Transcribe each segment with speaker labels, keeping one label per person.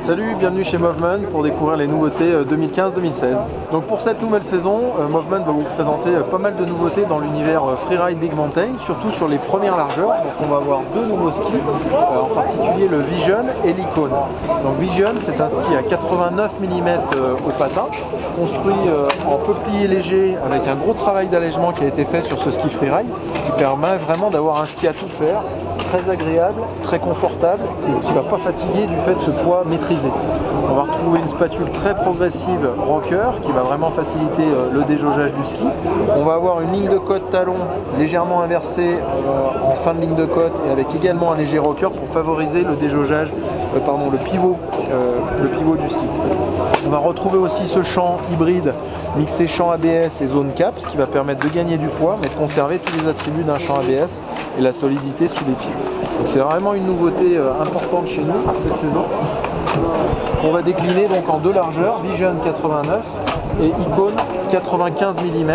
Speaker 1: Salut, bienvenue chez Movement pour découvrir les nouveautés 2015-2016. Donc pour cette nouvelle saison, Movement va vous présenter pas mal de nouveautés dans l'univers Freeride Big Mountain, surtout sur les premières largeurs. Donc on va avoir deux nouveaux skis, en particulier le Vision et l'Icon. Donc Vision, c'est un ski à 89 mm au patin, construit en peuplier léger avec un gros travail d'allègement qui a été fait sur ce ski Freeride, qui permet vraiment d'avoir un ski à tout faire, très agréable, très confortable et qui ne va pas fatiguer du fait de ce poids maîtrisé. On va retrouver une spatule très progressive rocker qui va vraiment faciliter le déjaugeage du ski. On va avoir une ligne de côte talon légèrement inversée en fin de ligne de côte et avec également un léger rocker pour favoriser le déjaugeage, le pivot du ski. On va retrouver aussi ce champ hybride mixé champ ABS et zone cap, ce qui va permettre de gagner du poids mais de conserver tous les attributs d'un champ ABS et la solidité sous les pieds. Donc c'est vraiment une nouveauté importante chez nous cette saison. On va décliner donc en deux largeurs, Vision 89 et Icon 95 mm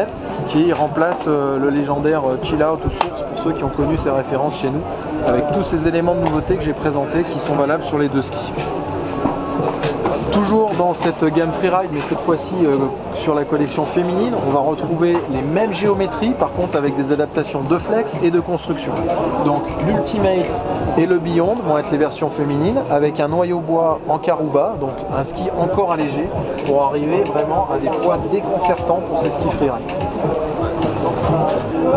Speaker 1: qui remplace le légendaire Chill Out ou Source pour ceux qui ont connu ces références chez nous, avec tous ces éléments de nouveauté que j'ai présentés qui sont valables sur les deux skis. Toujours dans cette gamme Freeride, mais cette fois-ci sur la collection féminine, on va retrouver les mêmes géométries, par contre avec des adaptations de flex et de construction. Donc l'Ultimate et le Beyond vont être les versions féminines, avec un noyau bois en carouba, donc un ski encore allégé, pour arriver vraiment à des poids déconcertants pour ces skis Freeride.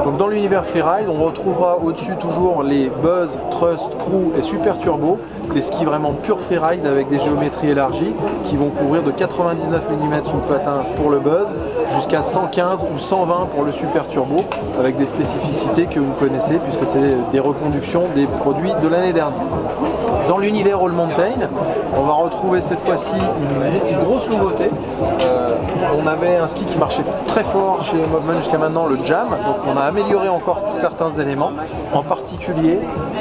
Speaker 1: Donc dans l'univers Freeride, on retrouvera au-dessus toujours les Buzz, Trust, Crew et Super Turbo, des skis vraiment pur Freeride avec des géométries élargies qui vont couvrir de 99 mm sous le patin pour le Buzz jusqu'à 115 ou 120 pour le Super Turbo, avec des spécificités que vous connaissez puisque c'est des reconductions des produits de l'année dernière. Dans l'univers All Mountain, on va retrouver cette fois-ci une grosse nouveauté. On avait un ski qui marchait très fort chez Movement jusqu'à maintenant, le Jam, donc on a amélioré encore certains éléments, en particulier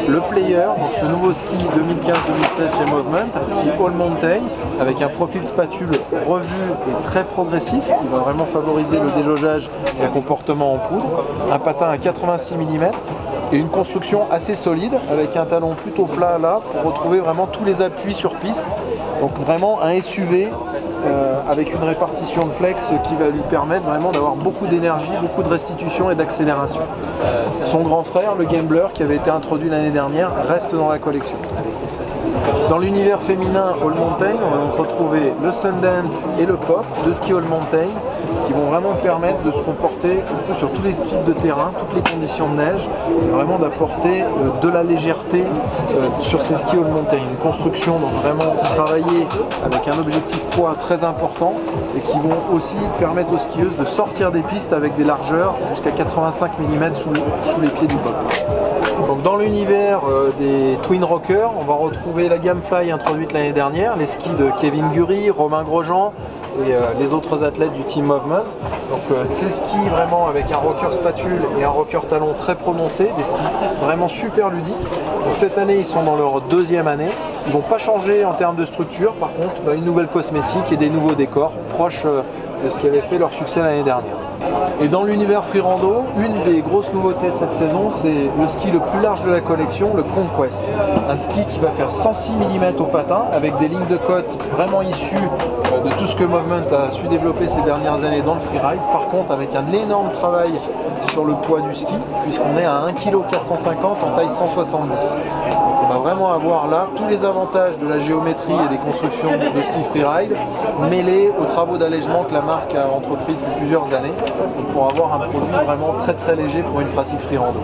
Speaker 1: le Player, donc ce nouveau ski 2015-2016 chez Movement, un ski All Mountain avec un profil spatule revu et très progressif qui va vraiment favoriser le déjaugeage et un comportement en poudre, un patin à 86 mm et une construction assez solide avec un talon plutôt plat là pour retrouver vraiment tous les appuis sur piste, donc vraiment un SUV avec une répartition de flex qui va lui permettre vraiment d'avoir beaucoup d'énergie, beaucoup de restitution et d'accélération. Son grand frère, le Gambler, qui avait été introduit l'année dernière, reste dans la collection. Dans l'univers féminin All Mountain, on va donc retrouver le Sundance et le Pop, deux skis All Mountain, qui vont vraiment permettre de se comporter un peu sur tous les types de terrain, toutes les conditions de neige, et vraiment d'apporter de la légèreté sur ces skis All Mountain. Une construction donc vraiment travaillée avec un objectif poids très important et qui vont aussi permettre aux skieuses de sortir des pistes avec des largeurs jusqu'à 85 mm sous les pieds du Pop. Donc dans l'univers des Twin Rockers, on va retrouver la gamme Fly introduite l'année dernière, les skis de Kevin Gury, Romain Grosjean et les autres athlètes du Team Movement. Donc ces skis vraiment avec un rocker spatule et un rocker talon très prononcé, des skis vraiment super ludiques. Donc cette année ils sont dans leur deuxième année, ils ne vont pas changer en termes de structure, par contre une nouvelle cosmétique et des nouveaux décors proches de ce qui avait fait leur succès l'année dernière. Et dans l'univers Freerando, une des grosses nouveautés cette saison, c'est le ski le plus large de la collection, le Conquest. Un ski qui va faire 106 mm au patin, avec des lignes de côte vraiment issues de tout ce que Movement a su développer ces dernières années dans le freeride. Par contre, avec un énorme travail sur le poids du ski, puisqu'on est à 1,450 kg en taille 170. Donc on va vraiment avoir là tous les avantages de la géométrie et des constructions de ski freeride, mêlés aux travaux d'allègement que la marque a entrepris depuis plusieurs années, pour avoir un produit vraiment très léger pour une pratique freerando.